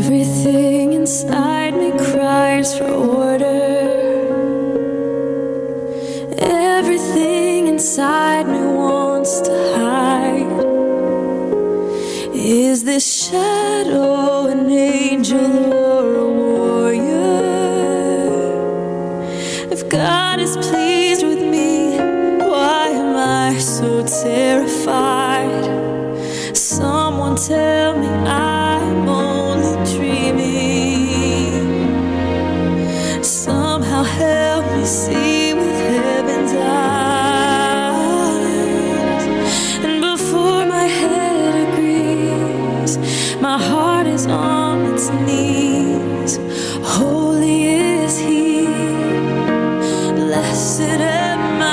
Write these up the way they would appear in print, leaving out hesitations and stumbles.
Everything inside me cries for order. Everything inside me wants to hide. Is this shadow an angel or a warrior? If God is pleased with me, why am I so terrified? Someone tell me I'm only dreaming. Somehow help me see with heaven's eyes. And before my head agrees, my heart is on its knees. Holy is He, blessed am I.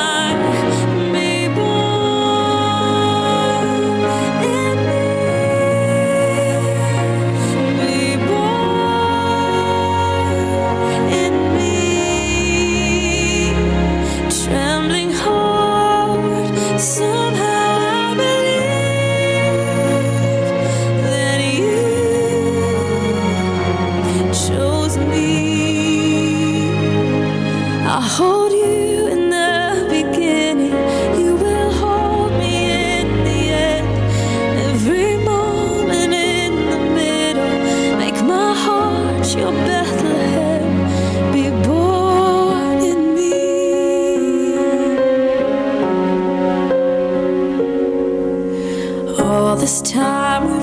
I hold you in the beginning, you will hold me in the end. Every moment in the middle, make my heart your Bethlehem. Be born in me. All this time